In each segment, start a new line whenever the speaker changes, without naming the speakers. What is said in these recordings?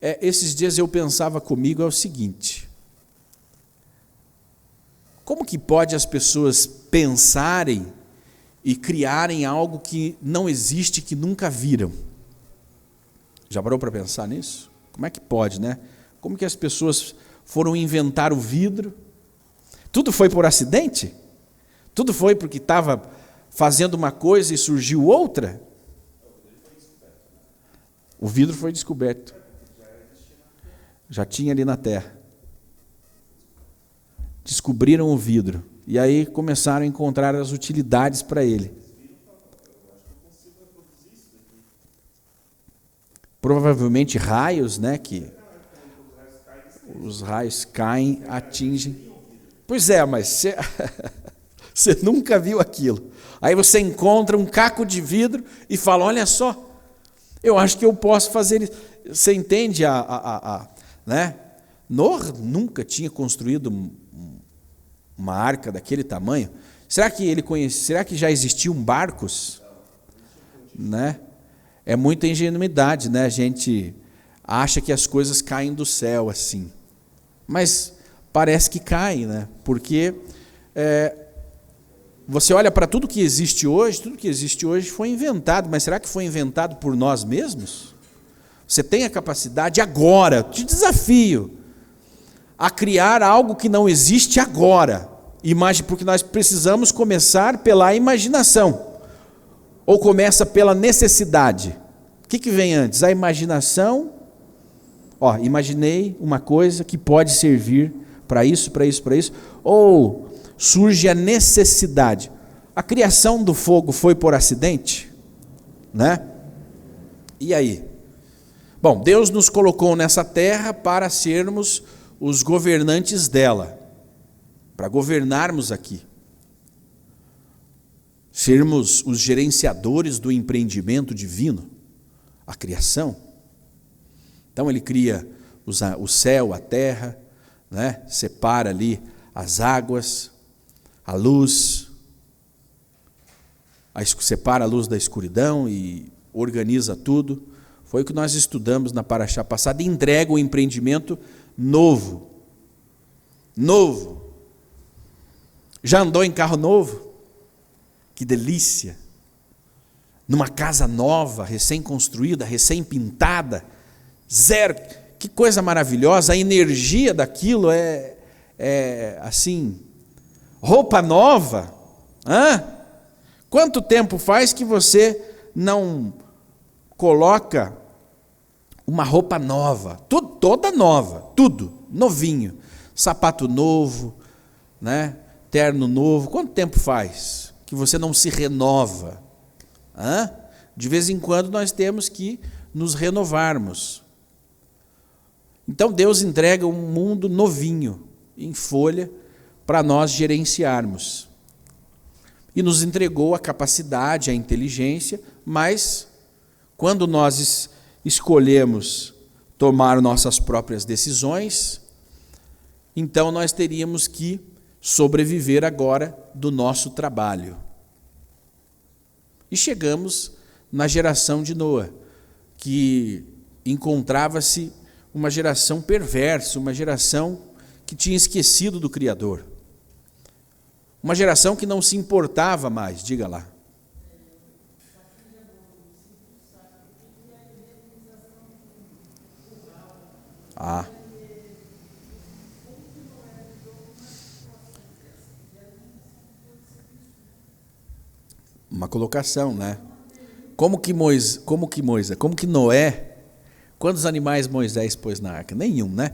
Esses dias eu pensava comigo, é o seguinte: como que pode as pessoas pensarem e criarem algo que não existe, que nunca viram? Já parou para pensar nisso? Como é que pode, né? Como que as pessoas foram inventar o vidro? Tudo foi por acidente? Tudo foi porque estava fazendo uma coisa e surgiu outra? O vidro foi descoberto. Já tinha ali na terra. Descobriram o vidro. E aí começaram a encontrar as utilidades para ele. Provavelmente raios, né? Que os raios caem, atingem. Pois é, mas você nunca viu aquilo. Aí você encontra um caco de vidro e fala: olha só, eu acho que eu posso fazer isso. Você entende né? Noé nunca tinha construído uma arca daquele tamanho. Será que ele conhecia? Será que já existiam barcos? Né? É muita ingenuidade, né? A gente acha que as coisas caem do céu assim, mas parece que caem, né? Porque você olha para tudo que existe hoje foi inventado, mas será que foi inventado por nós mesmos? Você tem a capacidade agora, te desafio, a criar algo que não existe agora. Porque nós precisamos começar pela imaginação. Ou começa pela necessidade? O que vem antes? A imaginação. Imaginei uma coisa que pode servir para isso, para isso, para isso. Ou surge a necessidade. A criação do fogo foi por acidente? Né? E aí? Bom, Deus nos colocou nessa terra para sermos os governantes dela, para governarmos aqui, sermos os gerenciadores do empreendimento divino, a criação. Então ele cria o céu, a terra, né? Separa ali as águas, a luz, separa a luz da escuridão e organiza tudo. Foi o que nós estudamos na paraxá passada, e entrega o empreendimento novo. Novo. Já andou em carro novo? Que delícia! Numa casa nova, recém-construída, recém-pintada, zero. Que coisa maravilhosa! A energia daquilo é assim, roupa nova. Quanto tempo faz que você não coloca uma roupa nova, toda nova, tudo novinho, sapato novo, né? Terno novo? Quanto tempo faz que você não se renova? De vez em quando nós temos que nos renovarmos. Então Deus entrega um mundo novinho, em folha, para nós gerenciarmos. E nos entregou a capacidade, a inteligência, mas quando nós escolhemos tomar nossas próprias decisões, então nós teríamos que sobreviver agora do nosso trabalho. E chegamos na geração de Noé, que encontrava-se uma geração perversa, uma geração que tinha esquecido do Criador. Uma geração que não se importava mais, diga lá. Uma colocação, né? Como que Noé, quantos animais Moisés pôs na arca? Nenhum, né?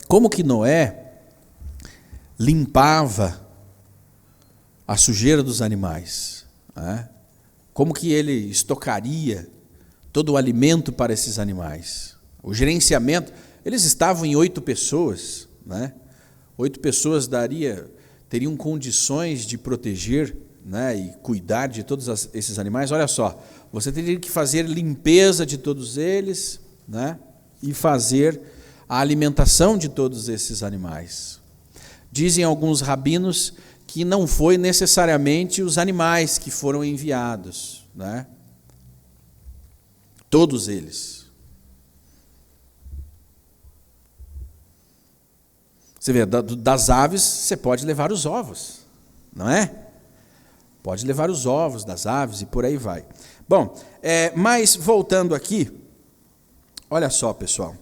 Como que Noé limpava a sujeira dos animais? Como que ele estocaria todo o alimento para esses animais? O gerenciamento, eles estavam em 8 pessoas, né? 8 pessoas teriam condições de proteger, né, e cuidar de todos esses animais. Olha só, você teria que fazer limpeza de todos eles, né, e fazer a alimentação de todos esses animais. Dizem alguns rabinos que não foi necessariamente os animais que foram enviados, né? Todos eles. Você vê, das aves você pode levar os ovos, não é? Pode levar os ovos das aves e por aí vai. Bom, mas voltando aqui, olha só, pessoal.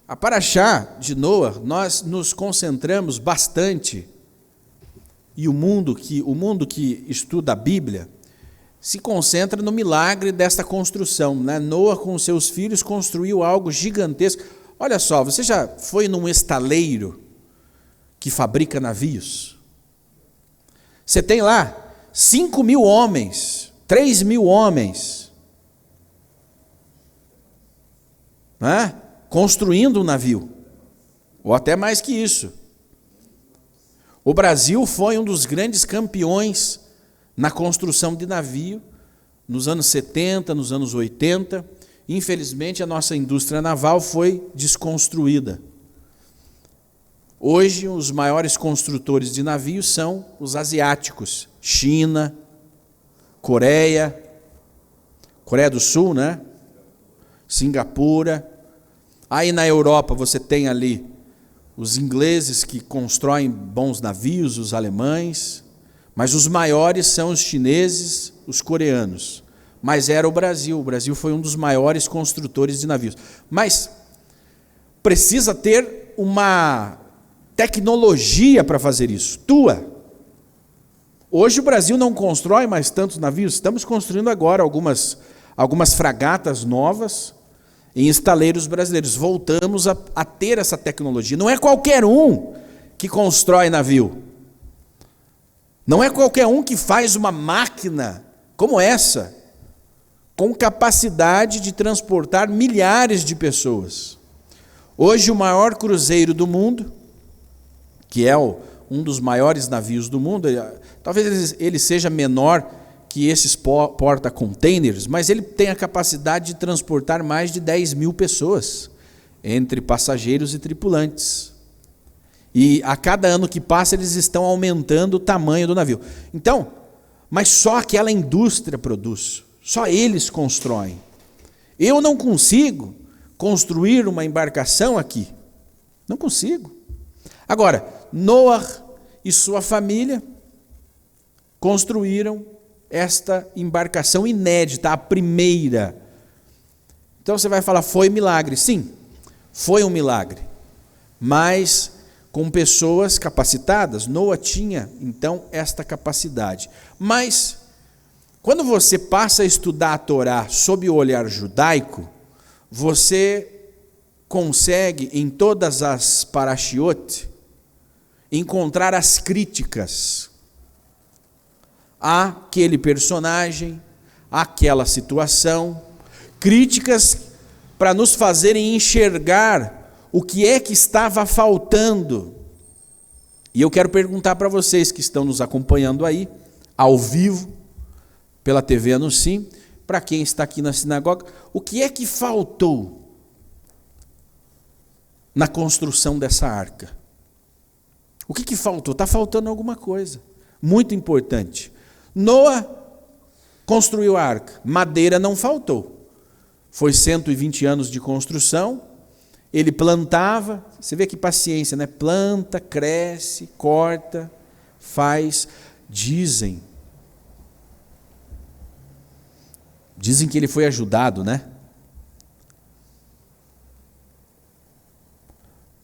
A Paraxá de Noa, nós nos concentramos bastante, e o mundo que estuda a Bíblia se concentra no milagre desta construção, né? Noa com seus filhos construiu algo gigantesco. Olha só, você já foi num estaleiro que fabrica navios? Você tem lá 5.000 homens, 3.000 homens, né? Construindo um navio, ou até mais que isso. O Brasil foi um dos grandes campeões na construção de navio nos anos 70, nos anos 80. Infelizmente, a nossa indústria naval foi desconstruída. Hoje, os maiores construtores de navios são os asiáticos, China, Coreia do Sul, né? Singapura. Aí na Europa você tem ali os ingleses que constroem bons navios, os alemães, mas os maiores são os chineses, os coreanos. Mas era o Brasil foi um dos maiores construtores de navios. Mas precisa ter uma tecnologia para fazer isso, Hoje o Brasil não constrói mais tantos navios, estamos construindo agora algumas fragatas novas, em estaleiros brasileiros. Voltamos a ter essa tecnologia. Não é qualquer um que constrói navio. Não é qualquer um que faz uma máquina como essa, com capacidade de transportar milhares de pessoas. Hoje o maior cruzeiro do mundo, que é um dos maiores navios do mundo, talvez ele seja menor que esses porta-containers, mas ele tem a capacidade de transportar mais de 10.000 pessoas, entre passageiros e tripulantes. E a cada ano que passa, eles estão aumentando o tamanho do navio. Então, mas só aquela indústria produz, só eles constroem. Eu não consigo construir uma embarcação aqui, não consigo. Agora, Noé e sua família construíram esta embarcação inédita, a primeira. Então você vai falar, foi milagre. Sim, foi um milagre, mas com pessoas capacitadas. Noé tinha, então, esta capacidade. Mas, quando você passa a estudar a Torá sob o olhar judaico, você consegue, em todas as parashiot, encontrar as críticas àquele personagem, àquela situação, críticas para nos fazerem enxergar o que é que estava faltando. E eu quero perguntar para vocês que estão nos acompanhando aí, ao vivo, pela TV Anuncim, para quem está aqui na sinagoga, o que é que faltou na construção dessa arca? O que faltou? Está faltando alguma coisa muito importante. Noé construiu a arca, madeira não faltou. Foi 120 anos de construção, ele plantava, você vê que paciência, né? Planta, cresce, corta, faz. Dizem que ele foi ajudado, né?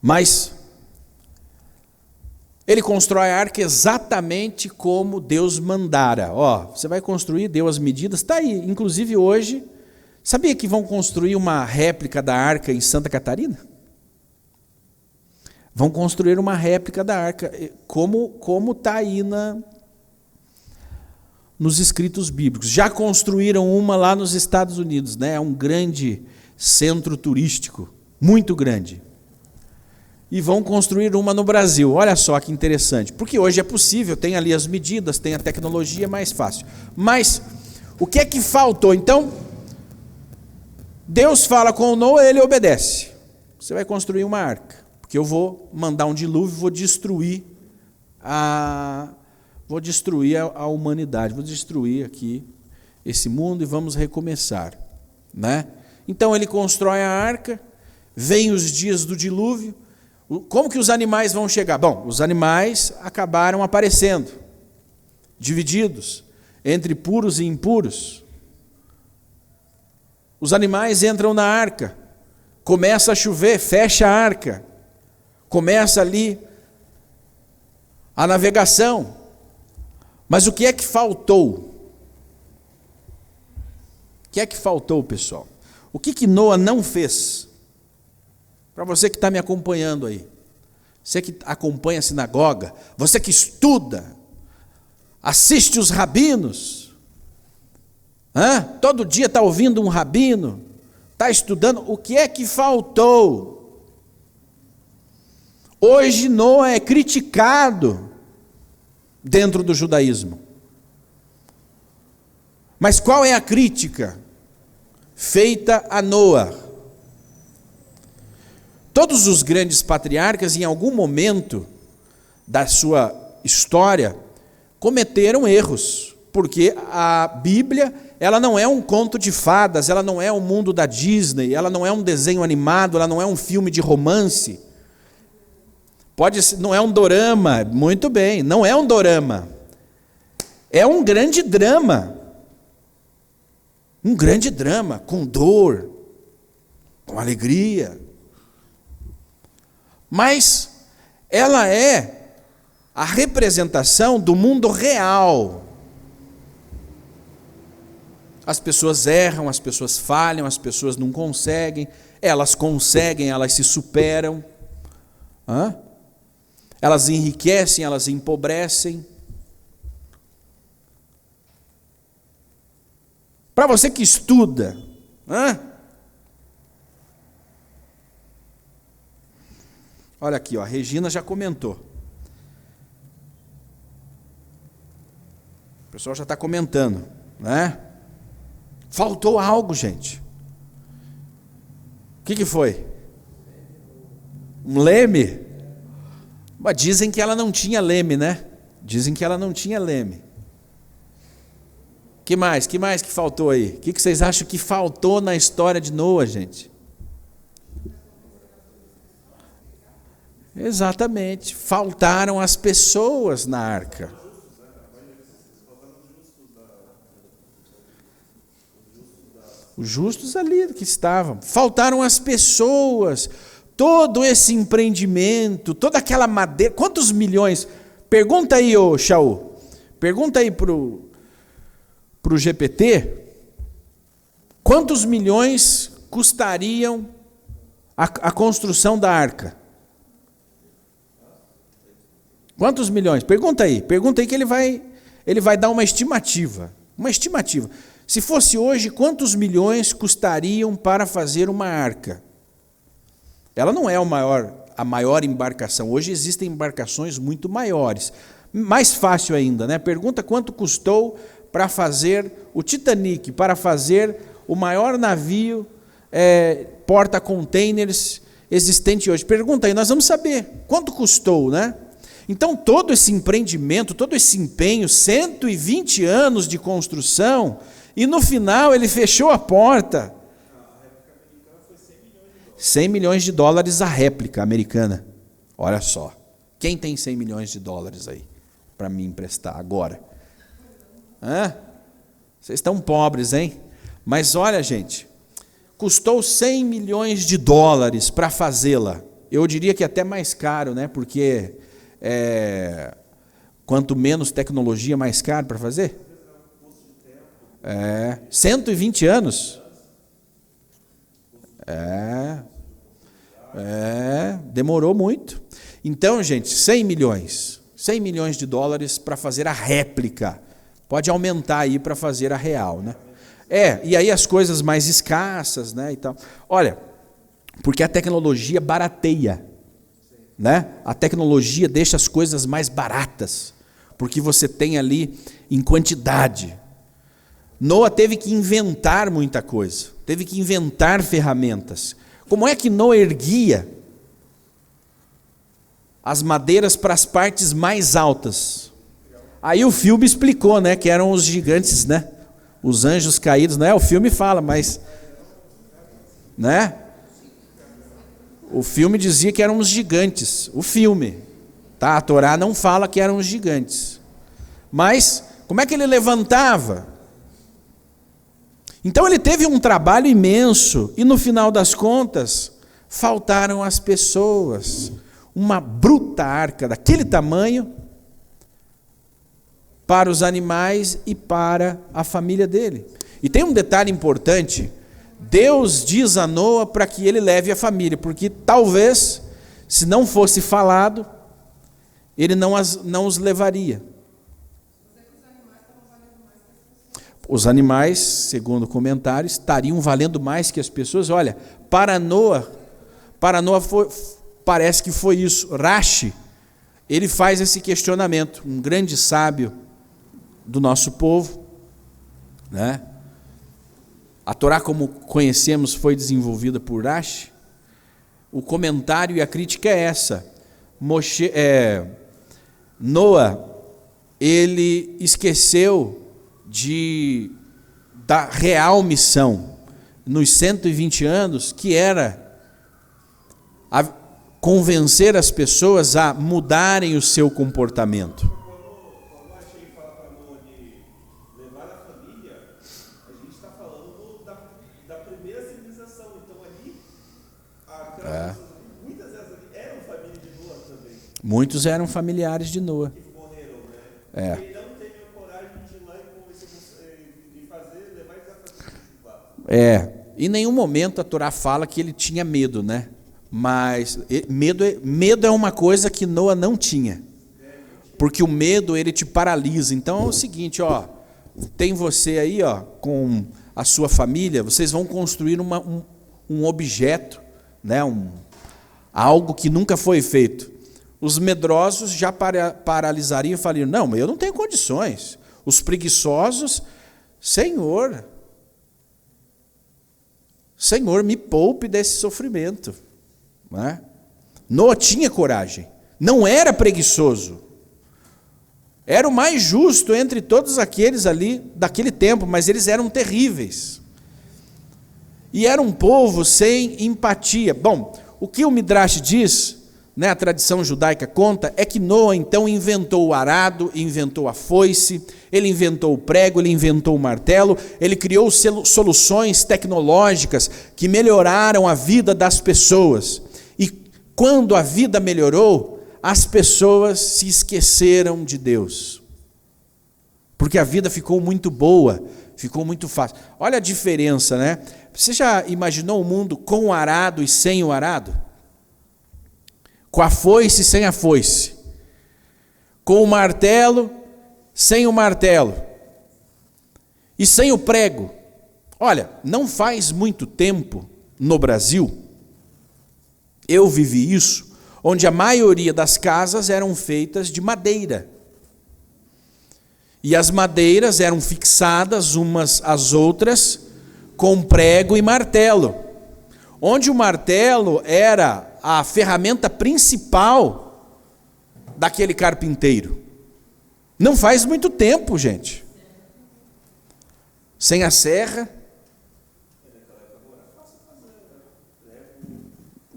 Mas ele constrói a arca exatamente como Deus mandara. Você vai construir, deu as medidas, está aí. Inclusive hoje, sabia que vão construir uma réplica da arca em Santa Catarina? Vão construir uma réplica da arca, como está aí nos escritos bíblicos. Já construíram uma lá nos Estados Unidos, né? É um grande centro turístico, muito grande. E vão construir uma no Brasil. Olha só que interessante. Porque hoje é possível, tem ali as medidas, tem a tecnologia, é mais fácil. Mas o que é que faltou? Então, Deus fala com o Noé, ele obedece. Você vai construir uma arca, porque eu vou mandar um dilúvio, vou destruir a humanidade, vou destruir aqui esse mundo e vamos recomeçar, né? Então ele constrói a arca, vem os dias do dilúvio. Como que os animais vão chegar? Bom, os animais acabaram aparecendo, divididos entre puros e impuros. Os animais entram na arca, começa a chover, fecha a arca, começa ali a navegação. Mas o que é que faltou? O que é que faltou, pessoal? O que Noa não fez? Para você que está me acompanhando aí, você que acompanha a sinagoga, você que estuda, assiste os rabinos, todo dia está ouvindo um rabino, está estudando, o que é que faltou? Hoje Noa é criticado dentro do judaísmo. Mas qual é a crítica feita a Noa? Todos os grandes patriarcas, em algum momento da sua história, cometeram erros, porque a Bíblia, ela não é um conto de fadas, ela não é o mundo da Disney, ela não é um desenho animado, ela não é um filme de romance. Não é um dorama, muito bem, não é um dorama. É um grande drama. Um grande drama, com dor, com alegria. Mas ela é a representação do mundo real. As pessoas erram, as pessoas falham, as pessoas não conseguem, elas conseguem, elas se superam. Elas enriquecem, elas empobrecem. Para você que estuda, olha aqui, a Regina já comentou. O pessoal já está comentando, né? Faltou algo, gente. O que foi? Um leme? Mas dizem que ela não tinha leme, né? Dizem que ela não tinha leme. Que mais que faltou aí? O que vocês acham que faltou na história de Noa, gente? Exatamente, faltaram as pessoas na arca. Os justos ali que estavam. Faltaram as pessoas, todo esse empreendimento, toda aquela madeira. Quantos milhões? Pergunta aí, ô Shaul. Pergunta aí pro GPT. Quantos milhões custariam a construção da arca? Quantos milhões? Pergunta aí que ele vai dar uma estimativa. Uma estimativa. Se fosse hoje, quantos milhões custariam para fazer uma arca? Ela não é a maior embarcação. Hoje existem embarcações muito maiores. Mais fácil ainda, né? Pergunta quanto custou para fazer o Titanic, para fazer o maior navio porta-containers existente hoje. Pergunta aí, nós vamos saber quanto custou, né? Então, todo esse empreendimento, todo esse empenho, 120 anos de construção, e no final ele fechou a porta. $100 milhões a réplica americana. Olha só. Quem tem $100 milhões aí para me emprestar agora? Vocês estão pobres, hein? Mas olha, gente, custou $100 milhões para fazê-la. Eu diria que até mais caro, né? Porque quanto menos tecnologia, mais caro para fazer. 120 anos. Demorou muito. Então, gente, $100 milhões para fazer a réplica. Pode aumentar aí para fazer a real, né? E aí as coisas mais escassas, né, e tal. Olha, porque a tecnologia barateia, né? A tecnologia deixa as coisas mais baratas, porque você tem ali em quantidade. Noa teve que inventar muita coisa, teve que inventar ferramentas. Como é que Noa erguia as madeiras para as partes mais altas? Aí o filme explicou, né, que eram os gigantes, né? Os anjos caídos, né? O filme fala, mas, né? O filme dizia que eram os gigantes. O filme. Tá? A Torá não fala que eram os gigantes. Mas, como é que ele levantava? Então ele teve um trabalho imenso. E no final das contas, faltaram as pessoas. Uma bruta arca daquele tamanho para os animais e para a família dele. E tem um detalhe importante. Deus diz a Noa para que ele leve a família, porque talvez, se não fosse falado, ele não os levaria. Os animais, segundo o comentário, estariam valendo mais que as pessoas. Olha, para Noa parece que foi isso. Rashi, ele faz esse questionamento, um grande sábio do nosso povo, né? A Torá, como conhecemos, foi desenvolvida por Rashi. O comentário e a crítica é essa. Noa, ele esqueceu da real missão, nos 120 anos, que era convencer as pessoas a mudarem o seu comportamento.
Muitas delas eram família de Noa também.
Muitos eram familiares de Noa.
Que morreram, né? Ele não teve a coragem de ir lá e levar eles a fazer.
Em nenhum momento a Torá fala que ele tinha medo, né? Mas medo é uma coisa que Noa não tinha. Porque o medo, ele te paralisa. Então é o seguinte, tem você aí, com a sua família, vocês vão construir um objeto, né, algo que nunca foi feito. Os medrosos já paralisariam e falariam, não, mas eu não tenho condições. Os preguiçosos, Senhor, me poupe desse sofrimento. Né? Noa tinha coragem, não era preguiçoso. Era o mais justo entre todos aqueles ali daquele tempo, mas eles eram terríveis. E era um povo sem empatia. Bom, o que o Midrash diz, né, a tradição judaica conta, é que Noa então inventou o arado, inventou a foice, ele inventou o prego, ele inventou o martelo, ele criou soluções tecnológicas que melhoraram a vida das pessoas. E quando a vida melhorou, as pessoas se esqueceram de Deus. Porque a vida ficou muito boa, ficou muito fácil. Olha a diferença, né? Você já imaginou o mundo com o arado e sem o arado? Com a foice e sem a foice? Com o martelo, sem o martelo? E sem o prego? Olha, não faz muito tempo no Brasil, eu vivi isso, onde a maioria das casas eram feitas de madeira. E as madeiras eram fixadas umas às outras com prego e martelo, onde o martelo era a ferramenta principal daquele carpinteiro. Não faz muito tempo, gente. Sem a serra.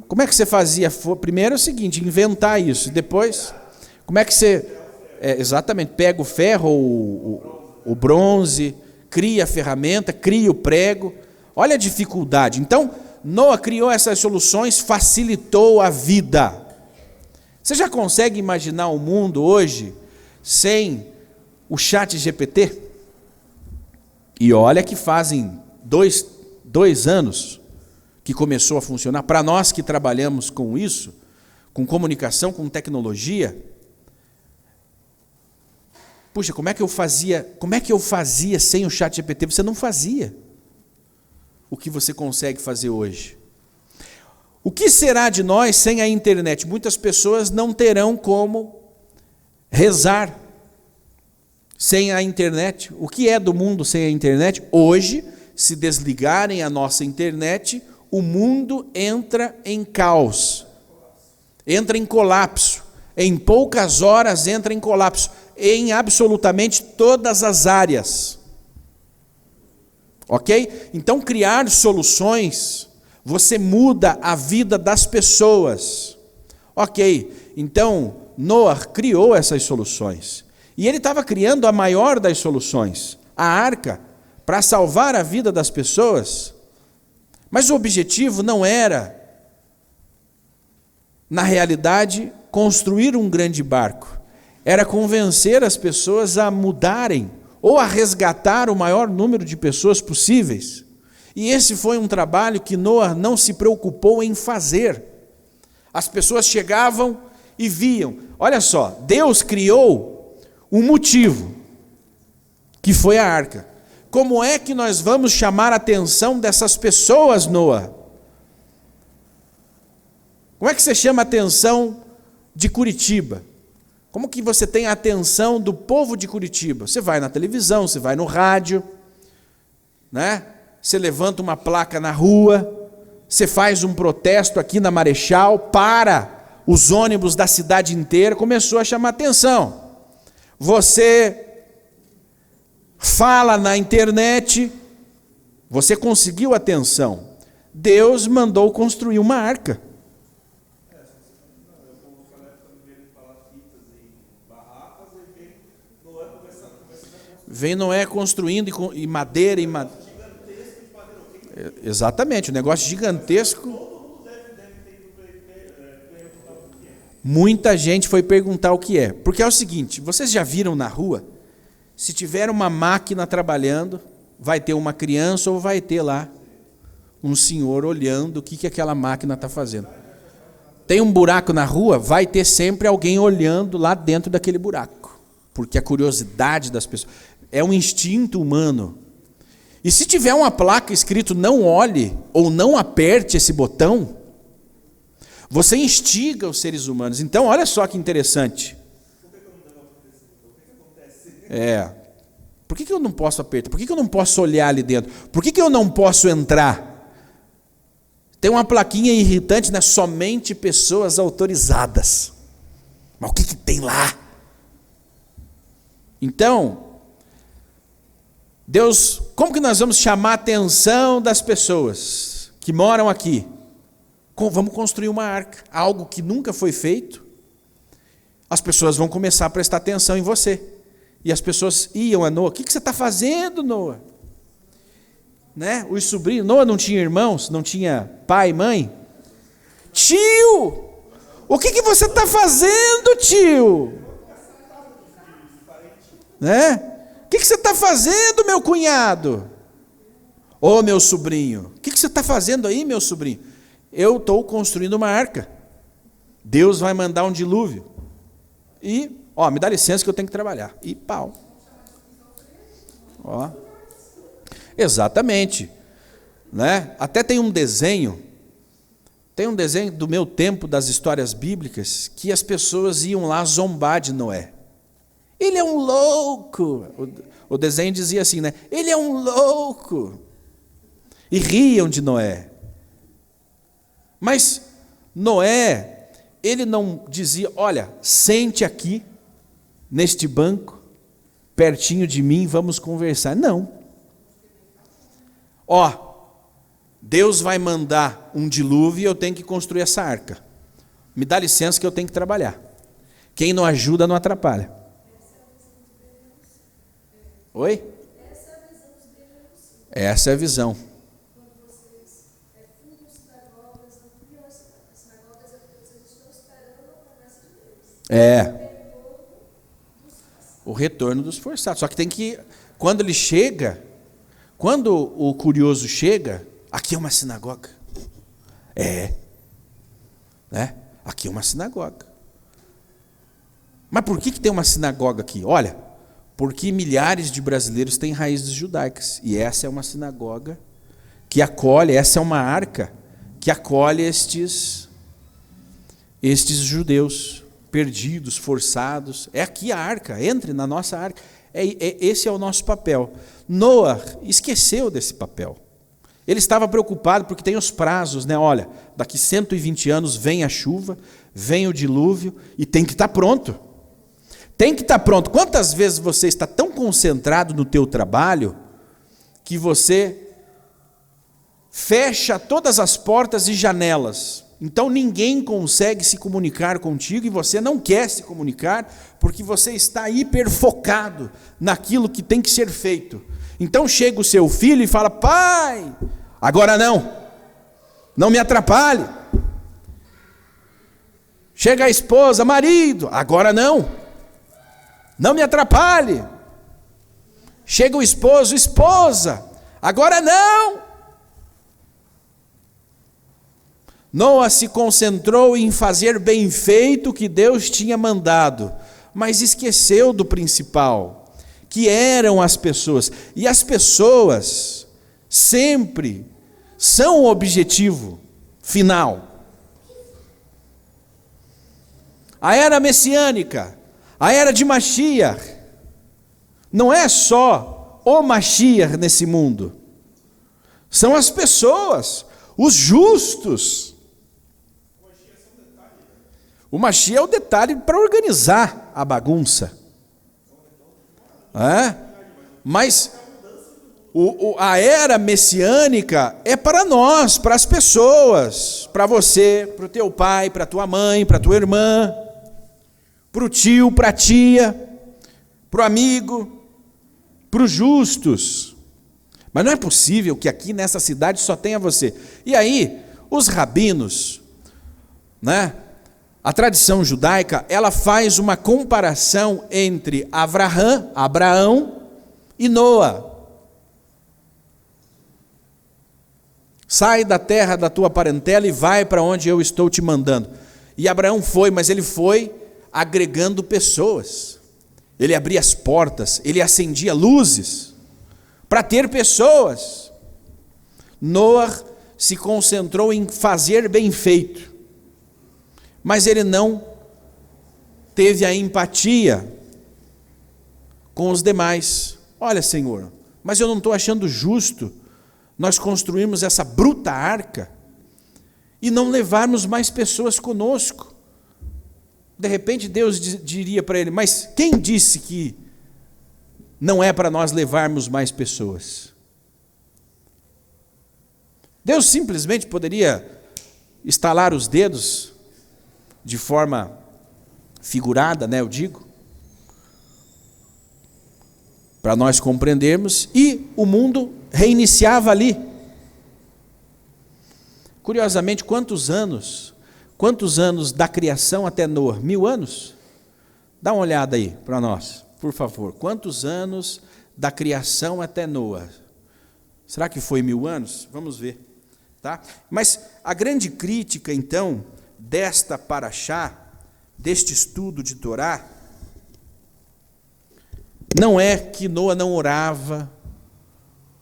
Como é que você fazia? Primeiro é o seguinte, inventar isso, depois, como é que você... exatamente, pega o ferro, o bronze, cria a ferramenta, cria o prego. Olha a dificuldade. Então, Noa criou essas soluções, facilitou a vida. Você já consegue imaginar o mundo hoje sem o ChatGPT? E olha que fazem dois anos que começou a funcionar. Para nós que trabalhamos com isso, com comunicação, com tecnologia, puxa, como é que eu fazia sem o ChatGPT? Você não fazia o que você consegue fazer hoje. O que será de nós sem a internet? Muitas pessoas não terão como rezar sem a internet. O que é do mundo sem a internet? Hoje, se desligarem a nossa internet, o mundo entra em caos, entra em colapso. Em poucas horas entra em colapso, em absolutamente todas as áreas. Ok? Então, criar soluções você muda a vida das pessoas. Ok, então Noé criou essas soluções. E ele estava criando a maior das soluções, a arca, para salvar a vida das pessoas. Mas o objetivo não era, na realidade, construir um grande barco. Era convencer as pessoas a mudarem ou a resgatar o maior número de pessoas possíveis. E esse foi um trabalho que Noé não se preocupou em fazer. As pessoas chegavam e viam. Olha só, Deus criou um motivo, que foi a arca. Como é que nós vamos chamar a atenção dessas pessoas, Noé? Como é que você chama a atenção de Curitiba? Como que você tem a atenção do povo de Curitiba? Você vai na televisão, você vai no rádio, né? Você levanta uma placa na rua, você faz um protesto aqui na Marechal, para os ônibus da cidade inteira, começou a chamar atenção. Você fala na internet, você conseguiu atenção. Deus mandou construir uma arca. Vem Noé construindo e madeira e madeira. Exatamente, um negócio gigantesco. Muita gente foi perguntar o que é. Porque é o seguinte, vocês já viram na rua? Se tiver uma máquina trabalhando, vai ter uma criança ou vai ter lá um senhor olhando o que aquela máquina está fazendo. Tem um buraco na rua, vai ter sempre alguém olhando lá dentro daquele buraco. Porque a curiosidade das pessoas é um instinto humano. E se tiver uma placa escrito não olhe ou não aperte esse botão, você instiga os seres humanos. Então, olha só que interessante. Por que eu não posso apertar? Por que eu não posso olhar ali dentro? Por que eu não posso entrar? Tem uma plaquinha irritante, né? Somente pessoas autorizadas. Mas o que tem lá? Então, Deus, como que nós vamos chamar a atenção das pessoas que moram aqui? Vamos construir uma arca, algo que nunca foi feito. As pessoas vão começar a prestar atenção em você. E as pessoas iam a Noé: o que você está fazendo, Noé? Né? Os sobrinhos, Noé não tinha irmãos, não tinha pai e mãe. Tio, o que você está fazendo, tio? Né? O que você está fazendo, meu cunhado? Ô, meu sobrinho, o que você está fazendo aí, meu sobrinho? Eu estou construindo uma arca. Deus vai mandar um dilúvio. E, me dá licença que eu tenho que trabalhar. E pau. Exatamente. Né? Até tem um desenho do meu tempo, das histórias bíblicas, que as pessoas iam lá zombar de Noé. Ele é um louco. O desenho dizia assim, né? Ele é um louco. E riam de Noé. Mas Noé, ele não dizia: olha, sente aqui, neste banco, pertinho de mim, vamos conversar. Não. Deus vai mandar um dilúvio e eu tenho que construir essa arca. Me dá licença que eu tenho que trabalhar. Quem não ajuda não atrapalha. Oi? Essa é a visão. O retorno dos forçados. Só que tem que, quando ele chega, quando o curioso chega, aqui é uma sinagoga. Né? Aqui é uma sinagoga. Mas por que tem uma sinagoga aqui? Olha, porque milhares de brasileiros têm raízes judaicas. E essa é uma sinagoga que acolhe, essa é uma arca que acolhe estes judeus perdidos, forçados. É aqui a arca, entre na nossa arca. Esse é o nosso papel. Noé esqueceu desse papel. Ele estava preocupado porque tem os prazos, né? Olha, daqui 120 anos vem a chuva, vem o dilúvio e tem que estar pronto. Tem que estar pronto. Quantas vezes você está tão concentrado no teu trabalho que você fecha todas as portas e janelas. Então ninguém consegue se comunicar contigo e você não quer se comunicar porque você está hiperfocado naquilo que tem que ser feito. Então chega o seu filho e fala: pai, agora não me atrapalhe. Chega a esposa: marido, agora não me atrapalhe. Chega o esposo: esposa, agora não. Noa se concentrou em fazer bem feito o que Deus tinha mandado, mas esqueceu do principal, que eram as pessoas. E as pessoas sempre são o objetivo final. A era messiânica, a era de Mashiach, não é só o Mashiach nesse mundo, são as pessoas, os justos. O Mashiach é o detalhe para organizar a bagunça. Mas a era messiânica é para nós, para as pessoas, para você, para o teu pai, para a tua mãe, para a tua irmã, para o tio, para a tia, para o amigo, para os justos. Mas não é possível que aqui nessa cidade só tenha você. E aí, os rabinos, a tradição judaica, ela faz uma comparação entre Abraão e Noa. Sai da terra da tua parentela e vai para onde eu estou te mandando. E Abraão foi, mas ele foi agregando pessoas. Ele abria as portas, ele acendia luzes para ter pessoas. Noa se concentrou em fazer bem feito, mas ele não teve a empatia com os demais. Olha, Senhor, mas eu não estou achando justo nós construirmos essa bruta arca e não levarmos mais pessoas conosco. De repente Deus diria para ele: mas quem disse que não é para nós levarmos mais pessoas? Deus simplesmente poderia estalar os dedos de forma figurada, eu digo, para nós compreendermos, e o mundo reiniciava ali. Curiosamente, quantos anos da criação até Noa? 1000 anos? Dá uma olhada aí para nós, por favor. Quantos anos da criação até Noa? Será que foi 1000 anos? Vamos ver. Tá? Mas a grande crítica, então, desta paraxá, deste estudo de Torá, não é que Noa não orava,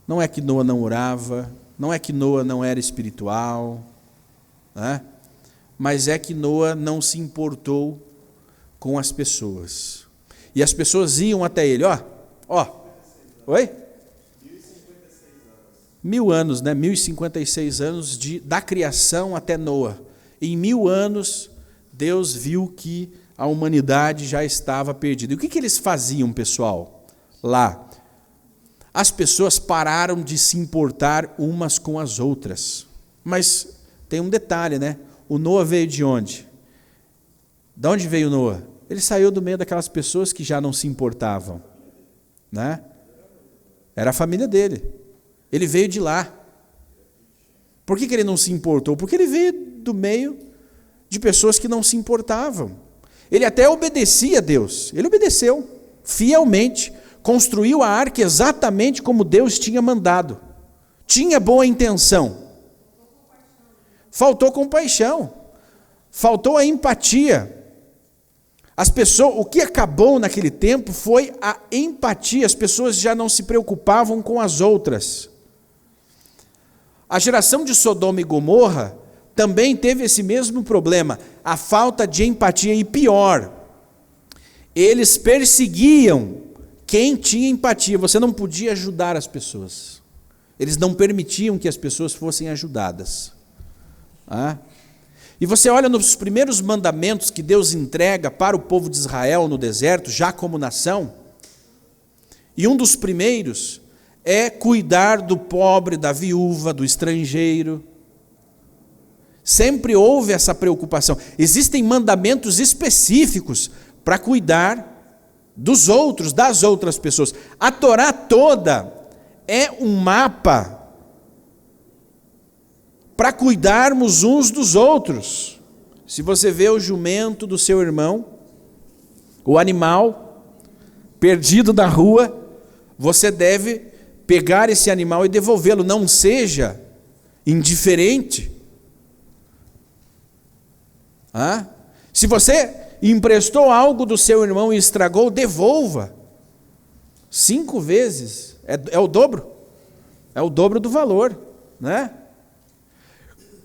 não é que Noa não era espiritual, mas é que Noa não se importou com as pessoas. E as pessoas iam até ele, oi? 1000 anos, 1056 anos da criação até Noa. Em 1000 anos, Deus viu que a humanidade já estava perdida. E o que eles faziam, pessoal? Lá, as pessoas pararam de se importar umas com as outras. Mas tem um detalhe, O Noa veio de onde? De onde veio Noa? Ele saiu do meio daquelas pessoas que já não se importavam, Era a família dele. Ele veio de lá. Por que ele não se importou? Porque ele veio do meio de pessoas que não se importavam. Ele até obedecia a Deus. Ele obedeceu fielmente. Construiu a arca exatamente como Deus tinha mandado. Tinha boa intenção. Faltou compaixão. Faltou a empatia. As pessoas, o que acabou naquele tempo foi a empatia. As pessoas já não se preocupavam com as outras. A geração de Sodoma e Gomorra também teve esse mesmo problema, a falta de empatia. E pior, eles perseguiam quem tinha empatia. Você não podia ajudar as pessoas. Eles não permitiam que as pessoas fossem ajudadas. E você olha nos primeiros mandamentos que Deus entrega para o povo de Israel no deserto, já como nação, e um dos primeiros é cuidar do pobre, da viúva, do estrangeiro. Sempre houve essa preocupação. Existem mandamentos específicos para cuidar dos outros, das outras pessoas. A Torá toda é um mapa para cuidarmos uns dos outros. Se você vê o jumento do seu irmão, o animal perdido na rua, você deve pegar esse animal e devolvê-lo. Não seja indiferente. Se você emprestou algo do seu irmão e estragou, devolva. 5 vezes. É o dobro. É o dobro do valor, né?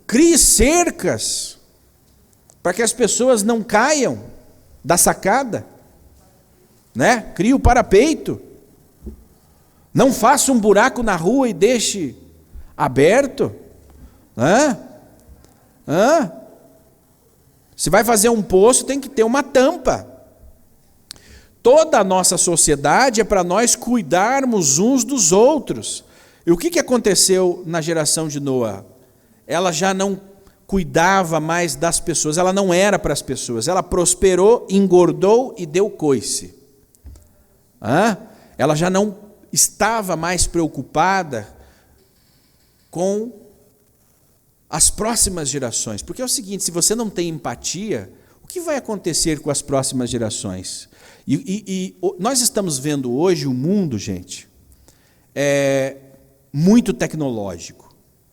Crie cercas para que as pessoas não caiam da sacada, né? Crie o parapeito. Não faça um buraco na rua e deixe aberto. Se vai fazer um poço, tem que ter uma tampa. Toda a nossa sociedade é para nós cuidarmos uns dos outros. E o que aconteceu na geração de Noé? Ela já não cuidava mais das pessoas, ela não era para as pessoas, ela prosperou, engordou e deu coice. Ela já não estava mais preocupada com as próximas gerações. Porque é o seguinte, se você não tem empatia, o que vai acontecer com as próximas gerações? E nós estamos vendo hoje o mundo, gente, muito tecnológico,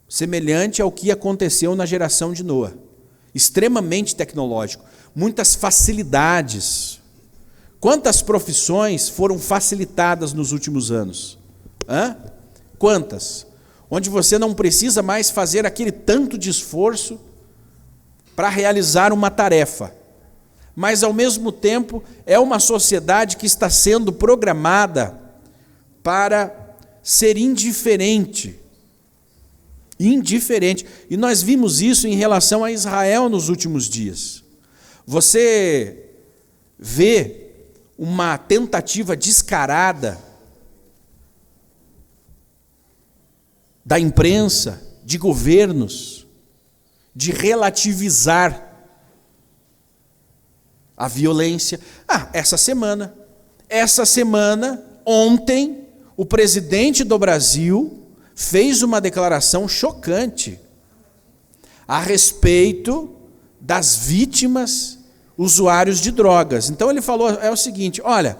semelhante ao que aconteceu na geração de Noé. Extremamente tecnológico, muitas facilidades. Quantas profissões foram facilitadas nos últimos anos? Quantas? Onde você não precisa mais fazer aquele tanto de esforço para realizar uma tarefa. Mas, ao mesmo tempo, é uma sociedade que está sendo programada para ser indiferente. Indiferente. E nós vimos isso em relação a Israel nos últimos dias. Você vê uma tentativa descarada da imprensa, de governos, de relativizar a violência. Essa semana, ontem, o presidente do Brasil fez uma declaração chocante a respeito das vítimas usuários de drogas. Então ele falou o seguinte: olha,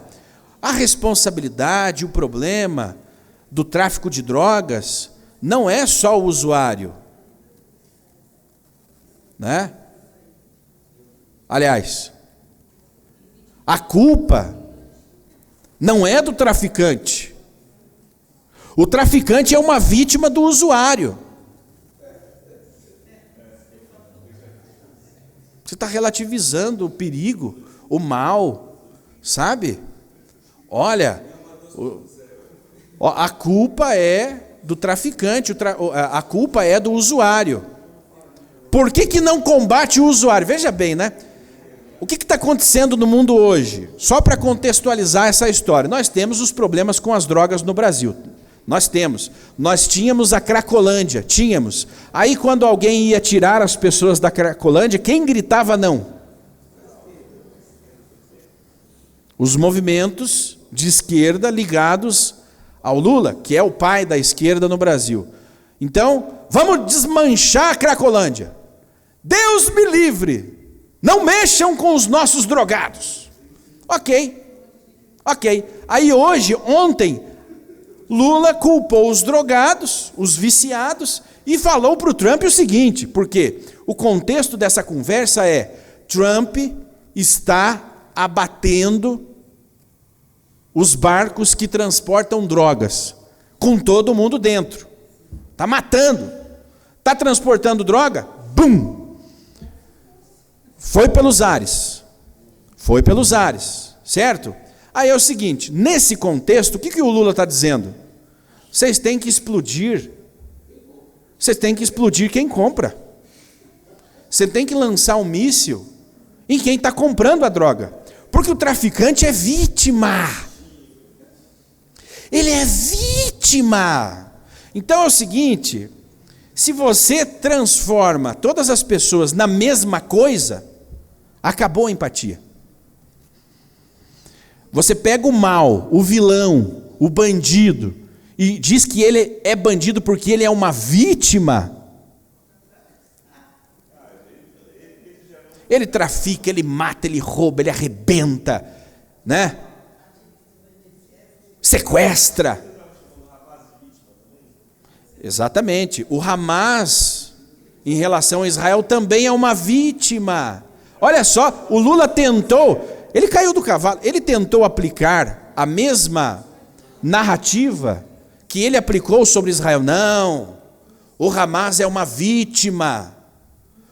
a responsabilidade, o problema do tráfico de drogas não é só o usuário, né? Aliás, a culpa não é do traficante. O traficante é uma vítima do usuário. Você está relativizando o perigo, o mal, sabe? Olha, a culpa é do traficante, a culpa é do usuário. Por que não combate o usuário? Veja bem, né? O que está acontecendo no mundo hoje? Só para contextualizar essa história. Nós temos os problemas com as drogas no Brasil. Nós tínhamos a Cracolândia, tínhamos. Aí quando alguém ia tirar as pessoas da Cracolândia, quem gritava não? Os movimentos de esquerda ligados ao Lula, que é o pai da esquerda no Brasil. Então, vamos desmanchar a Cracolândia. Deus me livre, não mexam com os nossos drogados. Ok. Aí ontem, Lula culpou os drogados, os viciados, e falou para o Trump o seguinte, porque o contexto dessa conversa é: Trump está abatendo os barcos que transportam drogas, com todo mundo dentro. Está matando. Está transportando droga? Bum! Foi pelos ares, certo? Aí é o seguinte, nesse contexto, o que o Lula está dizendo? Vocês têm que explodir quem compra. Você tem que lançar um míssil em quem está comprando a droga. Porque o traficante é vítima. Ele é vítima. Então é o seguinte, se você transforma todas as pessoas na mesma coisa, acabou a empatia. Você pega o mal, o vilão, o bandido, e diz que ele é bandido porque ele é uma vítima. Ele trafica, ele mata, ele rouba, ele arrebenta, né? Sequestra. Exatamente. O Hamas, em relação a Israel, também é uma vítima. Olha só, o Lula tentou, ele caiu do cavalo, ele tentou aplicar a mesma narrativa que ele aplicou sobre Israel. Não, o Hamas é uma vítima,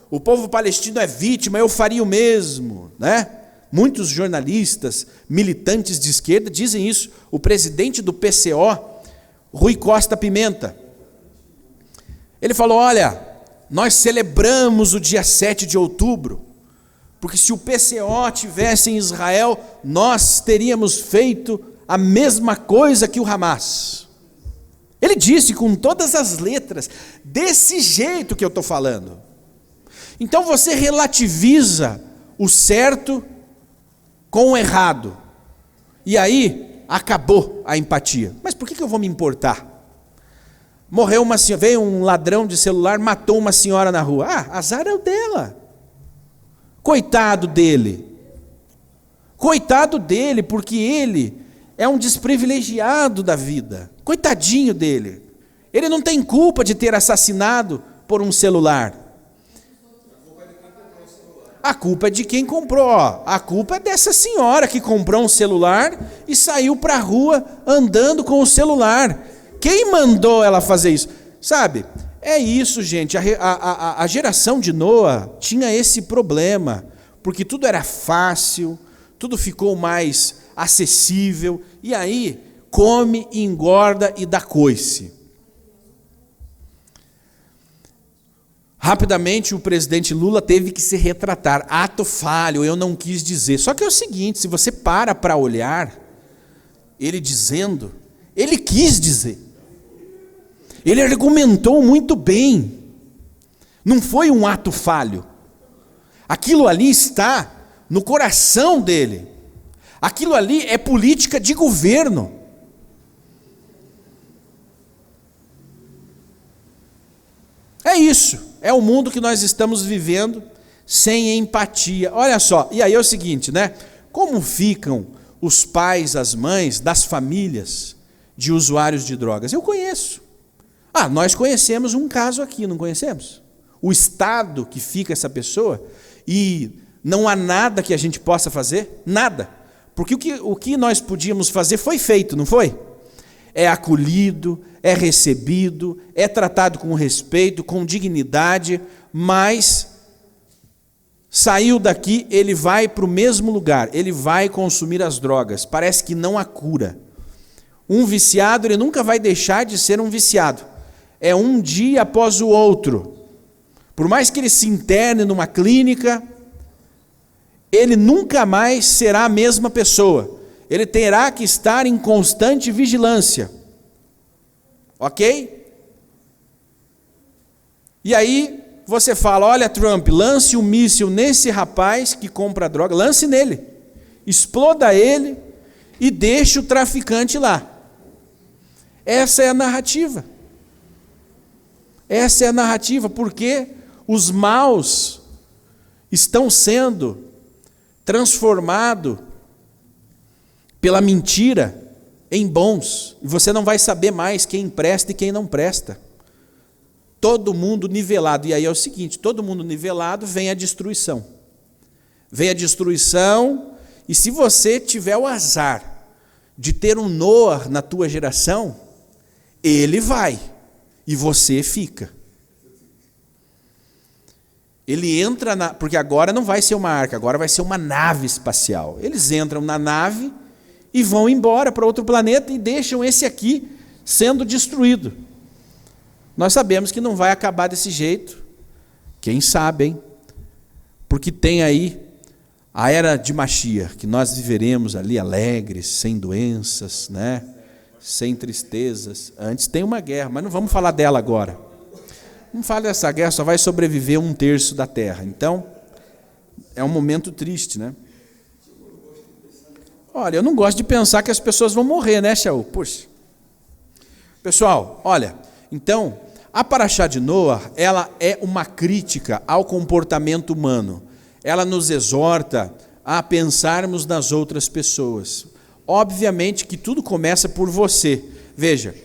o povo palestino é vítima, eu faria o mesmo, né? Muitos jornalistas, militantes de esquerda dizem isso. O presidente do PCO, Rui Costa Pimenta, ele falou, olha, nós celebramos o dia 7 de outubro, porque se o PCO tivesse em Israel, nós teríamos feito a mesma coisa que o Hamas. Ele disse com todas as letras, desse jeito que eu estou falando. Então você relativiza o certo com o errado. E aí, acabou a empatia. Mas por que eu vou me importar? Morreu uma senhora, veio um ladrão de celular, matou uma senhora na rua. Ah, azar é o dela. Coitado dele. Coitado dele, porque ele é um desprivilegiado da vida. Coitadinho dele. Ele não tem culpa de ter assassinado por um celular. A culpa é de quem comprou. Ó. A culpa é dessa senhora que comprou um celular e saiu para a rua andando com o celular. Quem mandou ela fazer isso? Sabe, é isso, gente. A geração de Noa tinha esse problema, porque tudo era fácil, tudo ficou mais acessível, e aí come, engorda e dá coice. Rapidamente o presidente Lula teve que se retratar. Ato falho, eu não quis dizer. Só que é o seguinte, se você para olhar, ele dizendo, ele quis dizer. Ele argumentou muito bem. Não foi um ato falho. Aquilo ali está no coração dele. Aquilo ali é política de governo. É isso. É o mundo que nós estamos vivendo sem empatia. Olha só, e aí é o seguinte, né? Como ficam os pais, as mães das famílias de usuários de drogas? Eu conheço. Ah, nós conhecemos um caso aqui, não conhecemos? O estado que fica essa pessoa e não há nada que a gente possa fazer, nada. Porque o que nós podíamos fazer foi feito, não foi? É acolhido, é recebido, é tratado com respeito, com dignidade, mas saiu daqui, ele vai para o mesmo lugar, ele vai consumir as drogas. Parece que não há cura. Um viciado, ele nunca vai deixar de ser um viciado. É um dia após o outro. Por mais que ele se interne numa clínica, ele nunca mais será a mesma pessoa. Ele terá que estar em constante vigilância. Ok? E aí você fala, olha Trump, lance um míssil nesse rapaz que compra droga, lance nele, exploda ele e deixe o traficante lá. Essa é a narrativa. Essa é a narrativa, porque os maus estão sendo transformados pela mentira em bons, e você não vai saber mais quem presta e quem não presta. Todo mundo nivelado, e aí é o seguinte, todo mundo nivelado, vem a destruição. Vem a destruição, e se você tiver o azar de ter um Noah na tua geração, ele vai, e você fica. Ele entra, porque agora não vai ser uma arca, agora vai ser uma nave espacial. Eles entram na nave e vão embora para outro planeta e deixam esse aqui sendo destruído. Nós sabemos que não vai acabar desse jeito. Quem sabe, hein? Porque tem aí a era de Mashiach, que nós viveremos ali alegres, sem doenças, né? sem tristezas. Antes tem uma guerra, mas não vamos falar dela agora. Não fala dessa guerra, só vai sobreviver 1/3 da terra. Então, é um momento triste, né? Olha, eu não gosto de pensar que as pessoas vão morrer, né, Shaul? Puxa. Pessoal, olha, então, a Paraxá de Noa, ela é uma crítica ao comportamento humano. Ela nos exorta a pensarmos nas outras pessoas. Obviamente que tudo começa por você. Veja,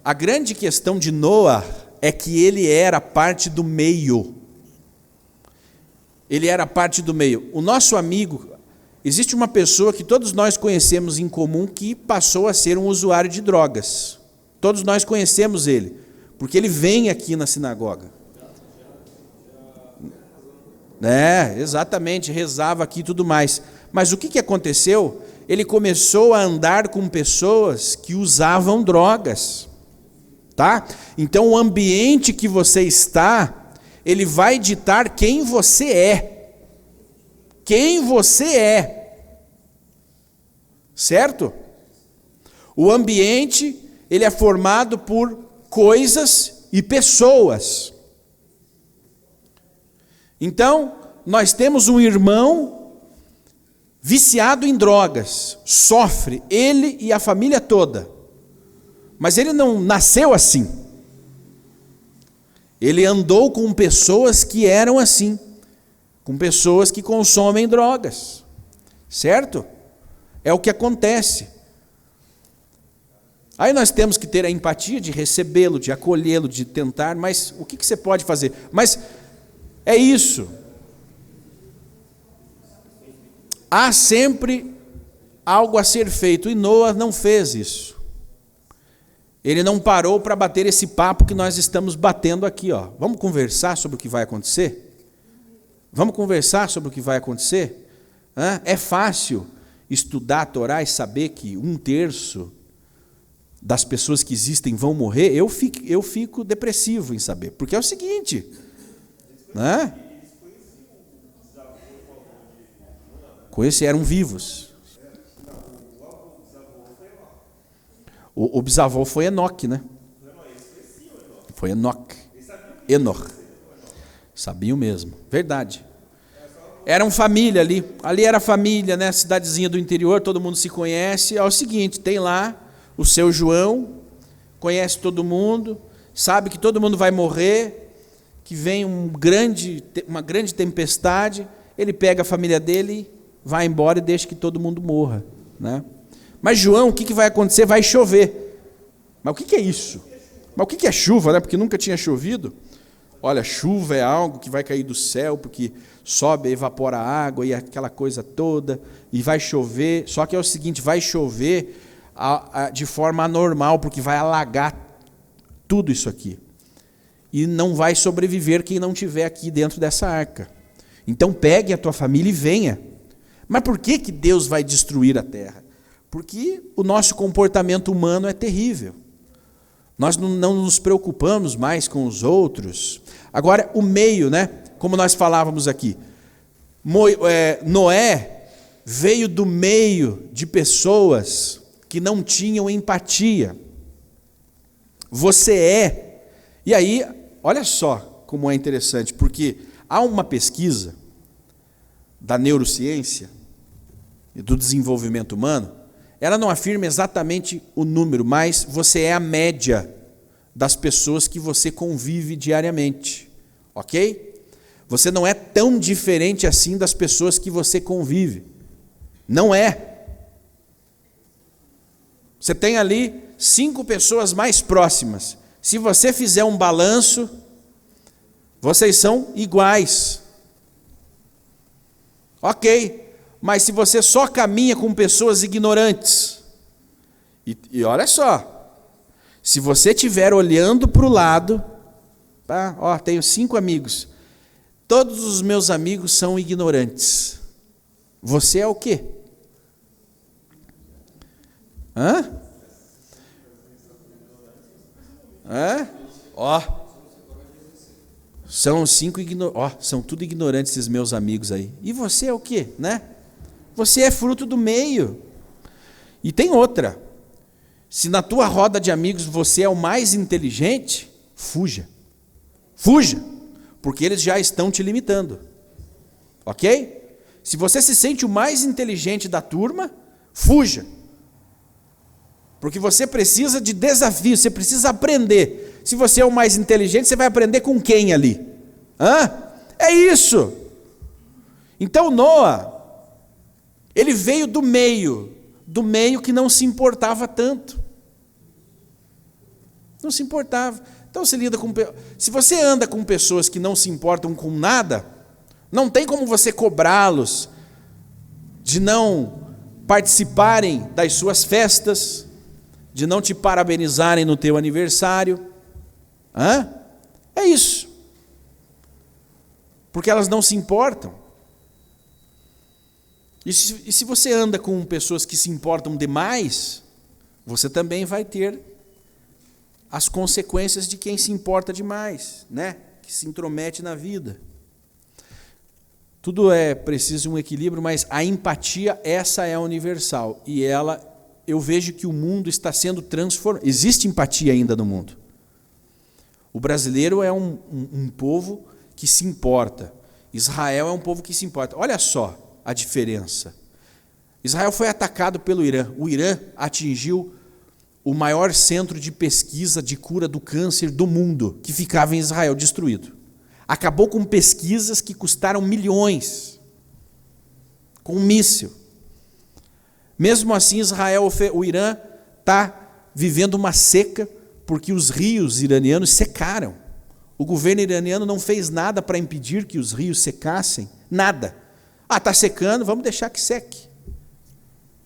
a grande questão de Noa é que ele era parte do meio. Ele era parte do meio. O nosso amigo, existe uma pessoa que todos nós conhecemos em comum que passou a ser um usuário de drogas. Todos nós conhecemos ele, porque ele vem aqui na sinagoga. Exatamente, rezava aqui e tudo mais. Mas o que aconteceu? Ele começou a andar com pessoas que usavam drogas. Tá? Então o ambiente que você está, ele vai ditar quem você é. Quem você é. Certo? O ambiente, ele é formado por coisas e pessoas. Então, nós temos um irmão viciado em drogas, sofre, ele e a família toda. Mas ele não nasceu assim. Ele andou com pessoas que eram assim, com pessoas que consomem drogas, certo? É o que acontece. Aí nós temos que ter a empatia de recebê-lo, de acolhê-lo, de tentar, mas o que você pode fazer? Mas é isso. Há sempre algo a ser feito, e Noa não fez isso. Ele não parou para bater esse papo que nós estamos batendo aqui, ó. Vamos conversar sobre o que vai acontecer? Vamos conversar sobre o que vai acontecer? É fácil estudar a Torá e saber que 1/3 das pessoas que existem vão morrer? Eu fico depressivo em saber, porque é o seguinte, né? Eram vivos. O bisavô foi Enoque, né? Foi Enoque. Enoch. Sabiam mesmo. Verdade. Eram família ali. Ali era família, né? Cidadezinha do interior, todo mundo se conhece. É o seguinte, tem lá o seu João, conhece todo mundo, sabe que todo mundo vai morrer, que vem uma grande tempestade, ele pega a família dele, vai embora e deixa que todo mundo morra, né? Mas João, o que vai acontecer? Vai chover. Mas o que é isso? Mas o que é chuva, né? Porque nunca tinha chovido. Olha, chuva é algo que vai cair do céu, porque sobe, evapora a água e aquela coisa toda, e vai chover. Só que é o seguinte, vai chover de forma anormal, porque vai alagar tudo isso aqui. E não vai sobreviver quem não estiver aqui dentro dessa arca. Então pegue a tua família e venha. Mas por que Deus vai destruir a terra? Porque o nosso comportamento humano é terrível. Nós não nos preocupamos mais com os outros. Agora, o meio, né? Como nós falávamos aqui, Noé veio do meio de pessoas que não tinham empatia. Você é. E aí, olha só como é interessante, porque há uma pesquisa da neurociência e do desenvolvimento humano. Ela não afirma exatamente o número, mas você é a média das pessoas que você convive diariamente, ok? Você não é tão diferente assim das pessoas que você convive. Não é. Você tem ali 5 pessoas mais próximas. Se você fizer um balanço, vocês são iguais. Ok. Mas se você só caminha com pessoas ignorantes, e olha só, se você estiver olhando para o lado, tá? Ó, tenho 5 amigos, todos os meus amigos são ignorantes, você é o quê? Ó, são 5 ignorantes, são tudo ignorantes esses meus amigos aí, e você é o quê, né? Você é fruto do meio. E tem outra. Se na tua roda de amigos você é o mais inteligente, fuja. Fuja, porque eles já estão te limitando. Ok? Se você se sente o mais inteligente da turma, fuja. Porque você precisa de desafio, você precisa aprender. Se você é o mais inteligente, você vai aprender com quem ali? É isso. Então Noa, ele veio do meio que não se importava tanto. Não se importava. Então se você anda com pessoas que não se importam com nada, não tem como você cobrá-los de não participarem das suas festas, de não te parabenizarem no teu aniversário. É isso. Porque elas não se importam. E se você anda com pessoas que se importam demais, você também vai ter as consequências de quem se importa demais, né? Que se intromete na vida. Tudo é preciso um equilíbrio, mas a empatia, essa é universal. E eu vejo que o mundo está sendo transformado. Existe empatia ainda no mundo. O brasileiro é um povo que se importa. Israel é um povo que se importa. Olha só a diferença. Israel foi atacado pelo Irã. O Irã atingiu o maior centro de pesquisa de cura do câncer do mundo, que ficava em Israel, destruído. Acabou com pesquisas que custaram milhões, com um míssil. Mesmo assim, o Irã está vivendo uma seca, porque os rios iranianos secaram. O governo iraniano não fez nada para impedir que os rios secassem, nada. Está secando, vamos deixar que seque.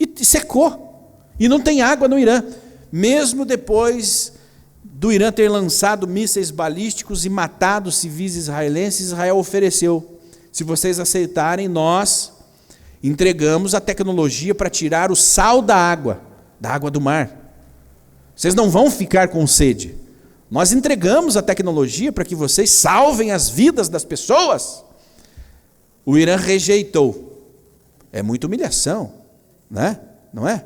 E secou. E não tem água no Irã. Mesmo depois do Irã ter lançado mísseis balísticos e matado civis israelenses, Israel ofereceu: se vocês aceitarem, nós entregamos a tecnologia para tirar o sal da água do mar. Vocês não vão ficar com sede. Nós entregamos a tecnologia para que vocês salvem as vidas das pessoas. O Irã rejeitou. É muita humilhação, né? Não é?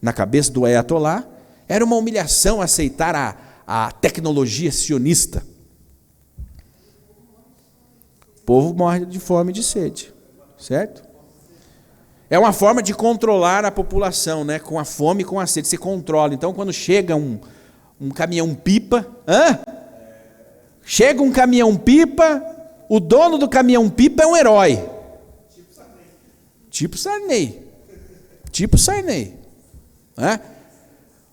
Na cabeça do Ayatollah, era uma humilhação aceitar a tecnologia sionista. O povo morre de fome e de sede, certo? É uma forma de controlar a população, né? Com a fome e com a sede, você controla. Então, quando chega um caminhão-pipa, chega um caminhão-pipa, o dono do caminhão-pipa é um herói. Tipo Sarney.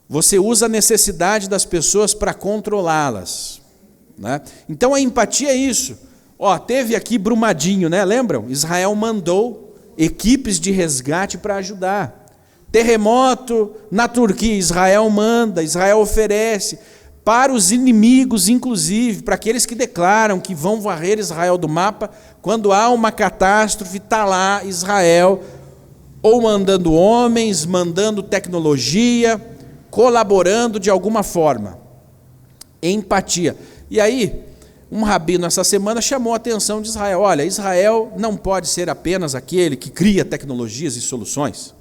Você usa a necessidade das pessoas para controlá-las, né? Então a empatia é isso. Teve aqui Brumadinho, né? Lembram? Israel mandou equipes de resgate para ajudar. Terremoto na Turquia, Israel manda, Israel oferece para os inimigos, inclusive, para aqueles que declaram que vão varrer Israel do mapa. Quando há uma catástrofe, está lá Israel, ou mandando homens, mandando tecnologia, colaborando de alguma forma. Empatia. E aí, um rabino essa semana chamou a atenção de Israel. Olha, Israel não pode ser apenas aquele que cria tecnologias e soluções,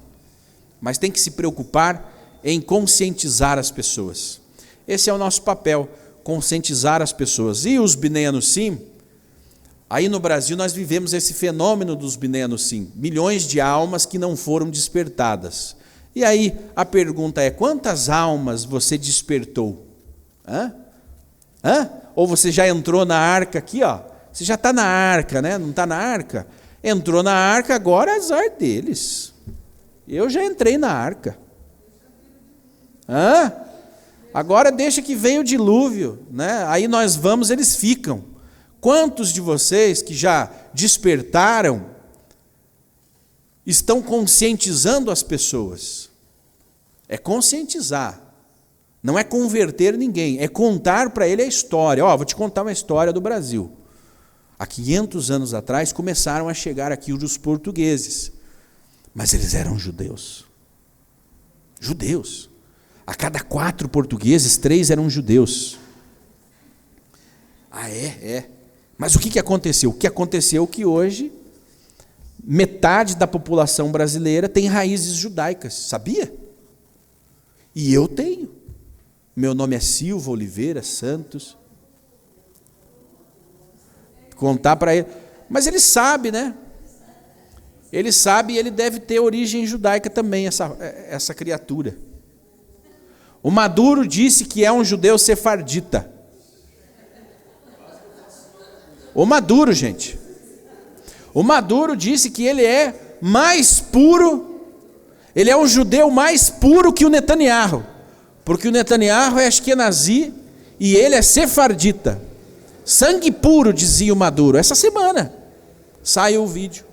mas tem que se preocupar em conscientizar as pessoas. Esse é o nosso papel, conscientizar as pessoas. E os Bnei Anusim, aí no Brasil nós vivemos esse fenômeno dos Bnei Anusim, milhões de almas que não foram despertadas. E aí a pergunta é: quantas almas você despertou? Ou você já entrou na arca aqui, Você já está na arca, né? Não está na arca? Entrou na arca, agora é azar deles. Eu já entrei na arca. Agora deixa que venha o dilúvio, né? Aí nós vamos, eles ficam. Quantos de vocês que já despertaram estão conscientizando as pessoas? É conscientizar. Não é converter ninguém, é contar para ele a história. Vou te contar uma história do Brasil. Há 500 anos atrás começaram a chegar aqui os portugueses. Mas eles eram judeus. Judeus. A cada 4 portugueses, 3 eram judeus. Mas o que aconteceu? O que aconteceu é que hoje, metade da população brasileira tem raízes judaicas. Sabia? E eu tenho. Meu nome é Silva Oliveira Santos. Contar para ele. Mas ele sabe, né? Ele sabe e ele deve ter origem judaica também, essa criatura. O Maduro disse que é um judeu sefardita. O Maduro, gente. O Maduro disse que ele é mais puro, ele é um judeu mais puro que o Netanyahu. Porque o Netanyahu é ashkenazi e ele é sefardita. Sangue puro, dizia o Maduro. Essa semana saiu o vídeo.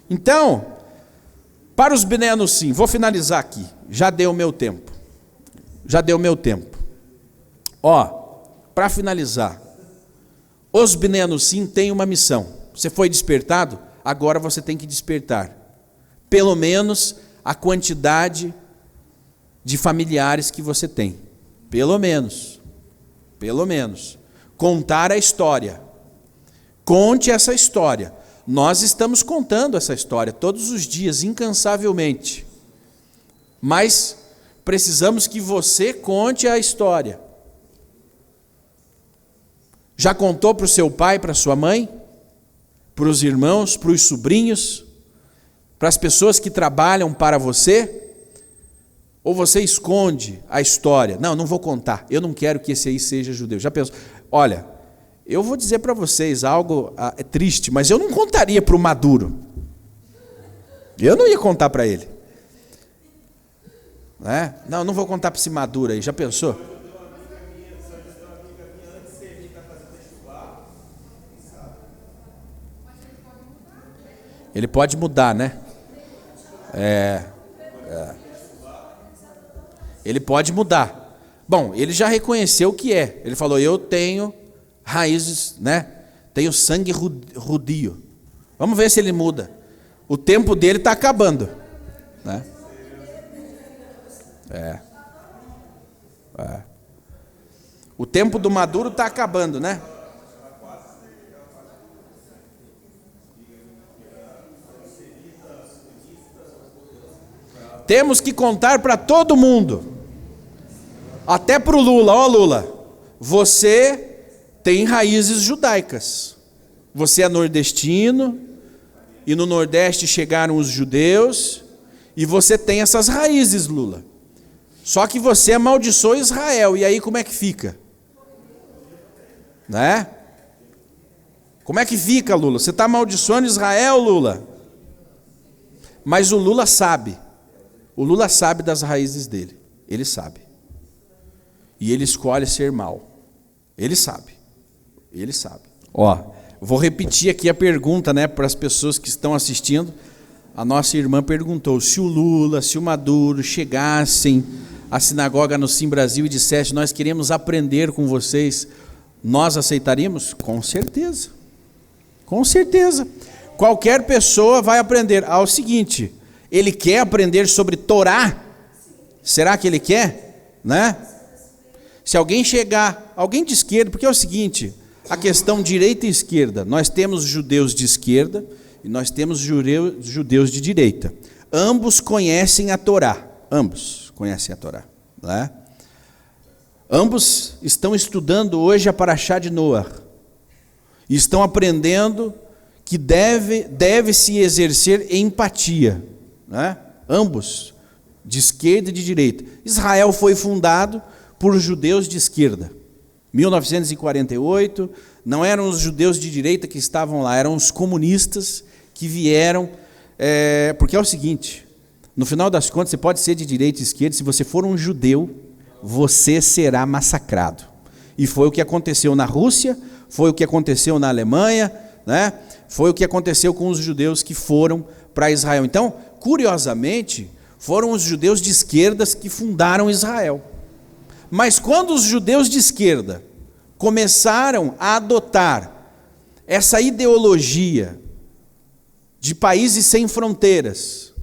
Então, para os Bnei Anussim, vou finalizar aqui. Já deu o meu tempo. Ó, para finalizar, os Bnei Anussim têm uma missão. Você foi despertado? Agora você tem que despertar. Pelo menos a quantidade de familiares que você tem. Pelo menos. Contar a história. Conte essa história. Nós estamos contando essa história todos os dias, incansavelmente. Mas precisamos que você conte a história. Já contou para o seu pai, para a sua mãe? Para os irmãos, para os sobrinhos? Para as pessoas que trabalham para você? Ou você esconde a história? Não vou contar. Eu não quero que esse aí seja judeu. Já pensou? Olha, eu vou dizer para vocês algo triste, mas eu não contaria para o Maduro. Eu não ia contar para ele. Né? Não vou contar para esse Maduro aí. Já pensou? Ele pode mudar, né? Ele pode mudar. Bom, ele já reconheceu o que é. Ele falou, eu tenho raízes, né? Tenho sangue judio. Vamos ver se ele muda. O tempo dele está acabando. Né? O tempo do Maduro está acabando, né? Temos que contar para todo mundo. Até para o Lula. Ó, Lula, você tem raízes judaicas. Você é nordestino, e no Nordeste chegaram os judeus, e você tem essas raízes, Lula. Só que você amaldiçoou Israel, e aí como é que fica? Né? Como é que fica, Lula? Você está amaldiçoando Israel, Lula? Mas o Lula sabe. O Lula sabe das raízes dele. Ele sabe. E ele escolhe ser mau. Ele sabe. Ó, vou repetir aqui a pergunta, né, para as pessoas que estão assistindo. A nossa irmã perguntou, se o Lula, se o Maduro chegassem à sinagoga Anussim Brasil e dissessem, nós queremos aprender com vocês, nós aceitaríamos? Com certeza. Com certeza. Qualquer pessoa vai aprender. O seguinte, ele quer aprender sobre Torá? Será que ele quer? Né? Se alguém chegar, alguém de esquerda, porque é o seguinte, a questão direita e esquerda, nós temos judeus de esquerda e nós temos judeus de direita. Ambos conhecem a Torá. Né? Ambos estão estudando hoje a Parashá de Noah. E estão aprendendo que deve-se exercer empatia. Né? Ambos, de esquerda e de direita. Israel foi fundado por judeus de esquerda. 1948, não eram os judeus de direita que estavam lá, eram os comunistas que vieram, porque é o seguinte, no final das contas, você pode ser de direita e esquerda, se você for um judeu, você será massacrado. E foi o que aconteceu na Rússia, foi o que aconteceu na Alemanha, né? Foi o que aconteceu com os judeus que foram para Israel. Então, curiosamente, foram os judeus de esquerdas que fundaram Israel. Mas quando os judeus de esquerda começaram a adotar essa ideologia de países sem fronteiras,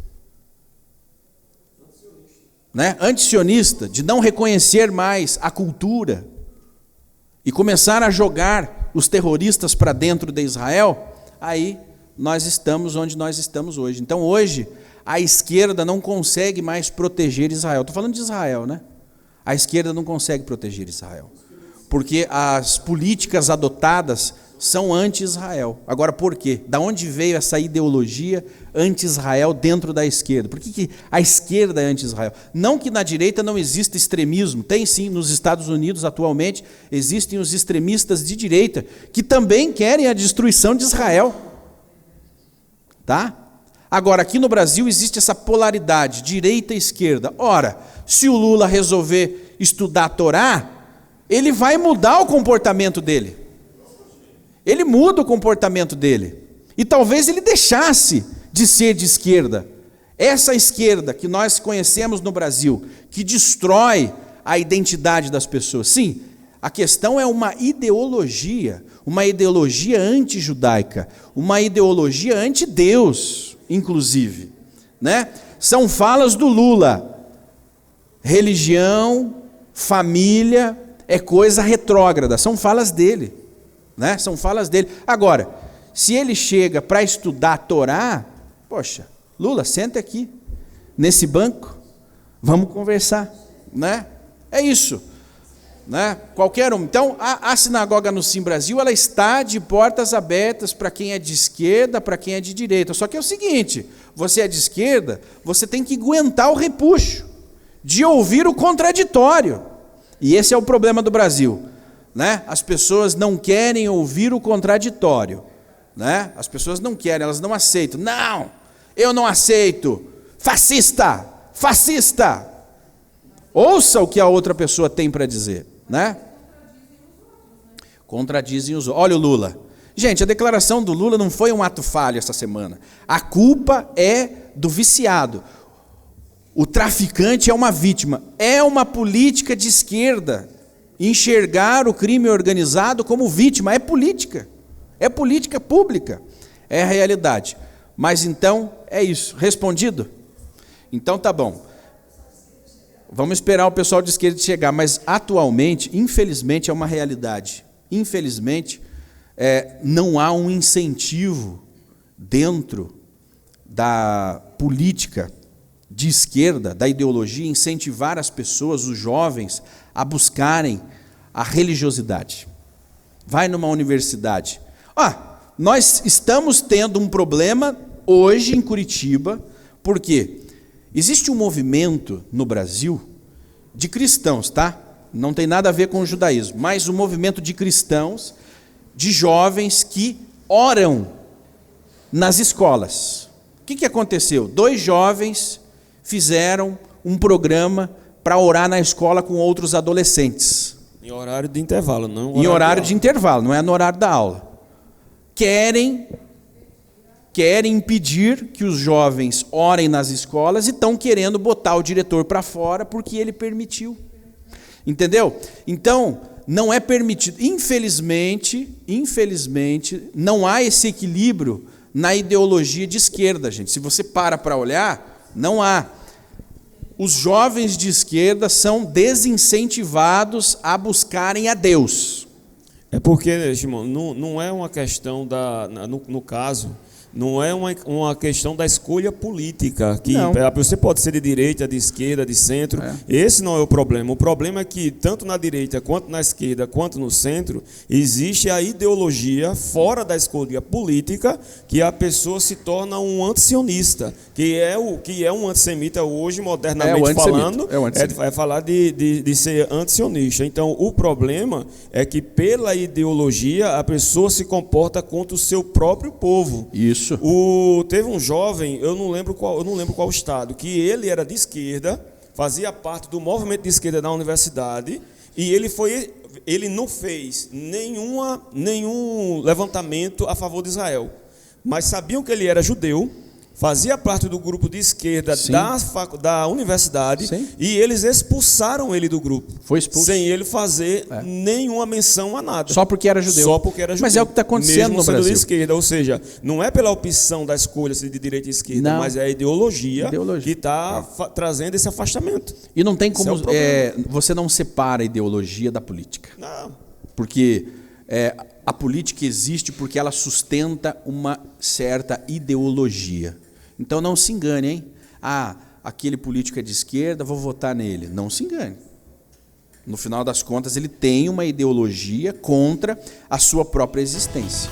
né, antisionista, de não reconhecer mais a cultura, e começaram a jogar os terroristas para dentro de Israel, aí nós estamos onde nós estamos hoje. Então hoje, a esquerda não consegue mais proteger Israel. Estou falando de Israel, né? A esquerda não consegue proteger Israel, porque as políticas adotadas são anti-Israel. Agora, por quê? Da onde veio essa ideologia anti-Israel dentro da esquerda? Por que a esquerda é anti-Israel? Não que na direita não exista extremismo. Tem sim, nos Estados Unidos atualmente existem os extremistas de direita que também querem a destruição de Israel. Tá? Agora, aqui no Brasil existe essa polaridade, direita e esquerda. Ora, se o Lula resolver estudar a Torá, ele vai mudar o comportamento dele. Ele muda o comportamento dele. E talvez ele deixasse de ser de esquerda. Essa esquerda que nós conhecemos no Brasil, que destrói a identidade das pessoas. Sim, a questão é uma ideologia anti-judaica, uma ideologia anti-Deus, inclusive. Né? São falas do Lula. Religião, família, é coisa retrógrada. São falas dele. Né? São falas dele. Agora, se ele chega para estudar a Torá, poxa, Lula, senta aqui, nesse banco, vamos conversar. Né? É isso. Né? Qualquer um. Então, a sinagoga no Sim Brasil, ela está de portas abertas para quem é de esquerda, para quem é de direita. Só que é o seguinte, você é de esquerda, você tem que aguentar o repuxo, de ouvir o contraditório. E esse é o problema do Brasil. Né? As pessoas não querem ouvir o contraditório. Né? As pessoas não querem, elas não aceitam. Não, eu não aceito. Fascista, fascista. Ouça o que a outra pessoa tem para dizer. Né? Contradizem os outros. Olha o Lula. Gente, a declaração do Lula não foi um ato falho essa semana. A culpa é do viciado. O traficante é uma vítima. É uma política de esquerda enxergar o crime organizado como vítima. É política pública, é a realidade. Mas então, é isso, respondido? Então tá bom, vamos esperar o pessoal de esquerda chegar, mas atualmente, infelizmente, é uma realidade. Infelizmente, não há um incentivo dentro da política de esquerda, da ideologia, incentivar as pessoas, os jovens, a buscarem a religiosidade. Vai numa universidade. Nós estamos tendo um problema hoje em Curitiba, porque existe um movimento no Brasil de cristãos, tá? Não tem nada a ver com o judaísmo, mas um movimento de cristãos, de jovens que oram nas escolas. O que aconteceu? 2 jovens fizeram um programa para orar na escola com outros adolescentes.
Em horário de intervalo, não
em horário de intervalo, não é no horário da aula. Querem impedir que os jovens orem nas escolas e estão querendo botar o diretor para fora porque ele permitiu. Entendeu? Então, não é permitido. Infelizmente, não há esse equilíbrio na ideologia de esquerda, gente. Se você para olhar, não há. Os jovens de esquerda são desincentivados a buscarem a Deus.
É porque, Shimon, não é uma questão no caso, não é uma questão da escolha política, que você pode ser de direita, de esquerda, de centro, esse não é o problema. O problema é que tanto na direita, quanto na esquerda, quanto no centro, existe a ideologia fora da escolha política, que a pessoa se torna um antisionista, que é um antissemita hoje, modernamente falando, é falar de ser antisionista. Então, o problema é que pela ideologia a pessoa se comporta contra o seu próprio povo.
Isso.
Teve um jovem, eu não lembro qual estado, que ele era de esquerda, fazia parte do movimento de esquerda da universidade, e ele não fez nenhum levantamento a favor de Israel. Mas sabiam que ele era judeu, fazia parte do grupo de esquerda da universidade. Sim. E eles expulsaram ele do grupo.
Foi expulso.
Sem ele fazer nenhuma menção a nada.
Só porque era judeu.
Mas
é o que está acontecendo no Brasil.
De esquerda, ou seja, não é pela opção da escolha de direita e esquerda, mas é a ideologia. Que está trazendo esse afastamento.
E não tem como... você não separa a ideologia da política.
Não.
Porque... a política existe porque ela sustenta uma certa ideologia. Então não se engane, hein? aquele político é de esquerda, vou votar nele. Não se engane. No final das contas, ele tem uma ideologia contra a sua própria existência.